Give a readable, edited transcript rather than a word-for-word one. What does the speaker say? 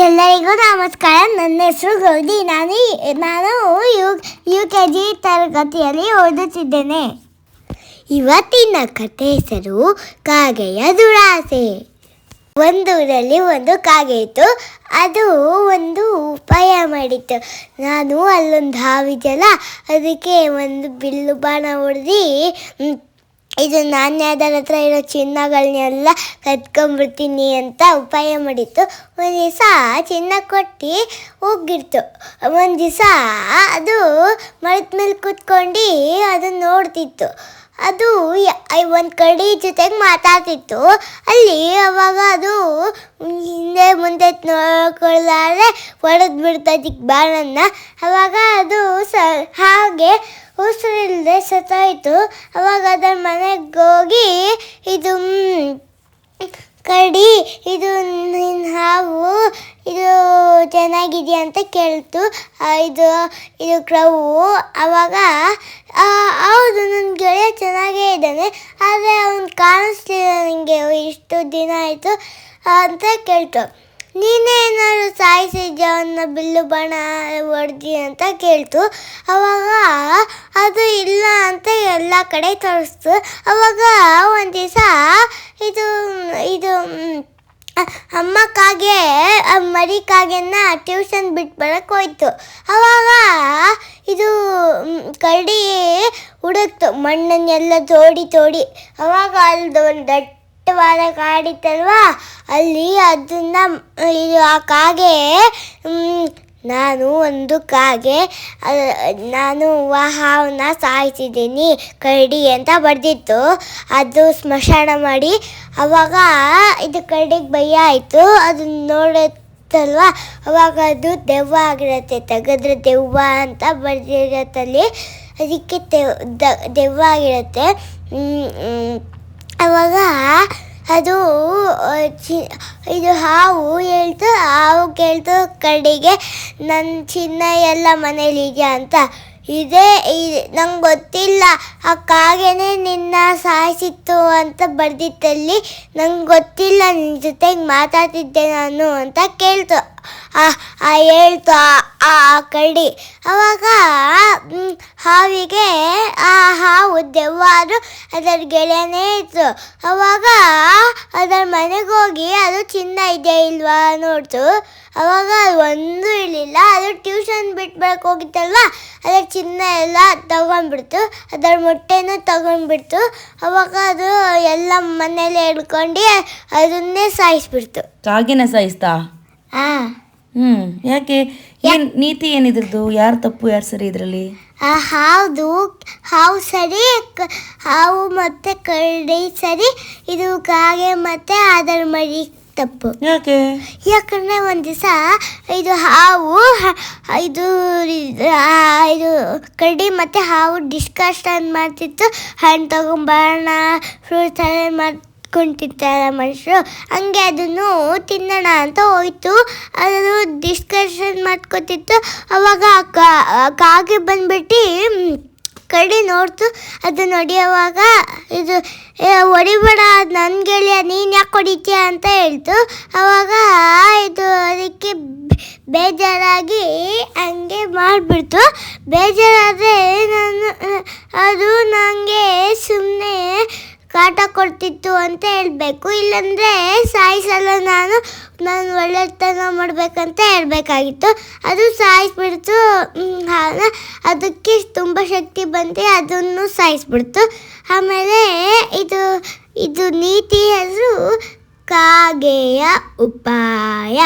ಎಲ್ಲರಿಗೂ ನಮಸ್ಕಾರ. ನನ್ನ ಹೆಸರು ಗೌರಿ. ನಾನು ಯು.ಕೆ.ಜಿ ತರಗತಿಯಲ್ಲಿ ಓದುತ್ತಿದ್ದೇನೆ. ಇವತ್ತಿನ ಕಥೆ ಹೆಸರು ಕಾಗೆಯ ದುರಾಸೆ. ಒಂದೂರಲ್ಲಿ ಒಂದು ಕಾಗೆ ಇತ್ತು. ಅದು ಒಂದು ಉಪಾಯ ಮಾಡಿತ್ತು. ನಾನು ಅಲ್ಲೊಂದು ಹಾವಿದೆಯಲ್ಲ, ಅದಕ್ಕೆ ಒಂದು ಬಿಲ್ಲು ಬಾಣ ಹೊಡೆದು ಇದು ನಾನು ಯಾವ್ದಾರ ಹತ್ರ ಇರೋ ಚಿನ್ನಗಳನ್ನೆಲ್ಲ ಕತ್ಕೊಂಡ್ಬಿಡ್ತೀನಿ ಅಂತ ಉಪಾಯ ಮಾಡಿತ್ತು. ಒಂದು ದಿವಸ ಚಿನ್ನ ಕೊಟ್ಟು ಹೋಗಿರ್ತು. ಒಂದು ದಿವಸ ಅದು ಮರದ ಮೇಲೆ ಕೂತ್ಕೊಂಡು ಅದನ್ನು ನೋಡ್ತಿತ್ತು. ಅದು ಒಂದು ಕರಡಿ ಜೊತೆಗೆ ಮಾತಾಡ್ತಿತ್ತು. ಅಲ್ಲಿ ಅವಾಗ ಅದು ಹಿಂದೆ ಮುಂದೆ ನೋಡ್ಕೊಳ್ಳಾರೆ ಹೊಡೆದು ಬಿಡ್ತದಕ್ಕೆ ಬಾಣನ್ನ. ಅವಾಗ ಅದು ಹಾಗೆ ಉಸಿರಿಲ್ಲದೆ ಸತ್ತಾಯಿತು. ಅವಾಗ ಅದರ ಮನೆಗೆ ಹೋಗಿ ಇದು ಕರಡಿ, ಇದು ನಿನ್ನ ಹಾವು ಇದು ಚೆನ್ನಾಗಿದೆಯಾ ಅಂತ ಕೇಳ್ತು. ಇದು ಕ್ರೌವು. ಆವಾಗ ಹೌದು, ನನ್ನ ಗೆಳೆಯ ಚೆನ್ನಾಗೇ ಇದ್ದಾನೆ, ಆದರೆ ಅವನು ಕಾಣಿಸ್ಲಿಲ್ಲ ನನಗೆ, ಇಷ್ಟು ದಿನ ಆಯಿತು ಅಂತ ಕೇಳ್ತು. ನೀನೇನಾದ್ರು ಸಾಯಿಸಿದ್ಯಾ ಅವನ್ನ ಬಿಲ್ಲು ಬಾಣ ಹೊಡೆದಿ ಅಂತ ಕೇಳ್ತು. ಅವಾಗ ಅದು ಇಲ್ಲ ಅಂತ ಎಲ್ಲ ಕಡೆ ತೋರಿಸ್ತು. ಅವಾಗ ಒಂದು ದಿವಸ ಇದು ಅಮ್ಮ ಕಾಗೆ ಮರಿ ಕಾಗೆನ ಟ್ಯೂಷನ್ ಬಿಟ್ಟು ಬರೋಕ್ಕೆ ಹೋಯ್ತು. ಅವಾಗ ಇದು ಕರಡಿ ಹುಡುಕ್ತು ಮಣ್ಣನ್ನೆಲ್ಲ ತೋಡಿ. ಅವಾಗ ಅಲ್ದು ಒಂದು ದಟ್ಟವಾದ ಕಾಡಿತ್ತಲ್ವಾ, ಅಲ್ಲಿ ಅದನ್ನು ಆ ಕಾಗೆ ನಾನು ಒಂದು ಕಾಗೆ, ನಾನು ಹಾವನ್ನ ಸಾಯಿಸಿದ್ದೀನಿ ಕರಡಿ ಅಂತ ಬರೆದಿತ್ತು. ಅದು ಸ್ಮಶಾನ ಮಾಡಿ. ಅವಾಗ ಇದು ಕರಡಿಗೆ ಭಯ ಆಯಿತು. ಅದನ್ನ ನೋಡುತ್ತಲ್ವ, ಅವಾಗ ಅದು ದೆವ್ವ ಆಗಿರುತ್ತೆ. ತೆಗೆದ್ರೆ ದೆವ್ವ ಅಂತ ಬರೆದಿರತ್ತಲ್ಲಿ, ಅದಕ್ಕೆ ದೆವ್ವ ಆಗಿರುತ್ತೆ. ಅವಾಗ ಅದು ಇದು ಹಾವು ಕೇಳ್ತು ಕರಡಿಗೆ, ನನ್ನ ಚಿನ್ನ ಎಲ್ಲ ಮನೇಲಿದೆಯಾ ಅಂತ. ನಂಗೆ ಗೊತ್ತಿಲ್ಲ, ಆ ಕಾಗೆನೇ ನಿನ್ನ ಸಾಯಿಸಿತ್ತು ಅಂತ ಬರ್ದಿತ್ತಲ್ಲಿ, ನಂಗೆ ಗೊತ್ತಿಲ್ಲ, ನಿನ್ನ ಜೊತೆಗೆ ಮಾತಾಡ್ತಿದ್ದೆ ನಾನು ಅಂತ ಹೇಳ್ತು ಆ ಕರಡಿ. ಅವಾಗ ಹಾವಿಗೆ ಆ ಹಾವು ದೆವ್ವಾದ್ರು ಅದರ ಗೆಳೆಯನೇ ಇತ್ತು. ಅವಾಗ ಅದರ ಮನೆಗೆ ಹೋಗಿ ಅದು ಚಿನ್ನ ಇದೆಯಾ ಇಲ್ವಾ ನೋಡ್ತು. ಅವಾಗ ಅದು ಒಂದೂ ಇರಲಿಲ್ಲ. ಅದು ಟ್ಯೂಷನ್ ಬಿಟ್ಟು ಬರೋಕ್ಕೆ ಹೋಗಿತ್ತಲ್ವ, ಅದರ ಚಿನ್ನ ಎಲ್ಲ ತಗೊಂಡ್ಬಿಡ್ತು, ಅದರ ಮೊಟ್ಟೆನೂ ತಗೊಂಡ್ಬಿಡ್ತು. ಅವಾಗ ಅದು ಎಲ್ಲ ಮನೇಲಿ ಹಿಡ್ಕೊಂಡು ಅದನ್ನೇ ಸಾಯಿಸ್ಬಿಡ್ತು. ಕಾಗಿನ ಸಾಯಿಸ್ತಾ? ಹಾಂ. ಯಾಕೆ? ನೀತಿ ಏನಿದ್ರದ್ದು? ಯಾರು ತಪ್ಪು ಯಾರು ಸರಿ ಇದರಲ್ಲಿ? ಹಾವು ಸರಿ, ಹಾವು ಮತ್ತು ಕರಡಿ ಸರಿ, ಇದು ಕಾಗೆ ಮತ್ತು ಅದರ ಮರಿ ತಪ್ಪು. ಯಾಕಂದರೆ ಒಂದು ದಿವಸ ಇದು ಹಾವು ಇದು ಕರಡಿ ಮತ್ತು ಹಾವು ಡಿಸ್ಕಷನ್ ಮಾಡ್ತಿತ್ತು. ಹಣ್ಣು ತಗೊಂಬರೋಣ, ಫ್ರೂಟ್ಸ್ ಮಾಡ್ಕೊಂತಿರ್ತಾರೆ ಮನುಷ್ಯರು, ಹಂಗೆ ಅದನ್ನು ತಿನ್ನೋಣ ಅಂತ ಹೋಯ್ತು. ಅದು ಡಿಸ್ಕಷನ್ ಮಾಡ್ಕೊತಿತ್ತು. ಅವಾಗ ಕಾಗೆ ಬಂದ್ಬಿಟ್ಟು ಕರಡಿ ನೋಡ್ತು. ಅದು ಹೊಡಿಯೋವಾಗ ಇದು ಹೊಡಿಬೇಡ, ನನ್ನ ಗೆಳೆಯ, ನೀನು ಯಾಕೆ ಹೊಡಿತೀಯ ಅಂತ ಹೇಳ್ತು. ಅವಾಗ ಅದಕ್ಕೆ ಬೇಜಾರಾಗಿ ಹಂಗೆ ಮಾಡಿಬಿಡ್ತು. ಬೇಜಾರಾದರೆ ಅದು ನನಗೆ ಸುಮ್ಮನೆ ಕಾಟ ಕೊಡ್ತಿತ್ತು ಅಂತ ಹೇಳಬೇಕು, ಇಲ್ಲಾಂದರೆ ಸಾಯಿಸಲ್ಲ, ನಾನು ಒಳ್ಳೆತನ ಮಾಡಬೇಕಂತ ಹೇಳಬೇಕಾಗಿತ್ತು. ಅದು ಸಾಯಿಸ್ಬಿಡ್ತು. ಅದಕ್ಕೆ ತುಂಬ ಶಕ್ತಿ ಬಂದು ಅದನ್ನು ಸಾಯಿಸ್ಬಿಡ್ತು. ಆಮೇಲೆ ಇದು ನೀತಿ ಹೆಸರು ಕಾಗೆಯ ಉಪಾಯ.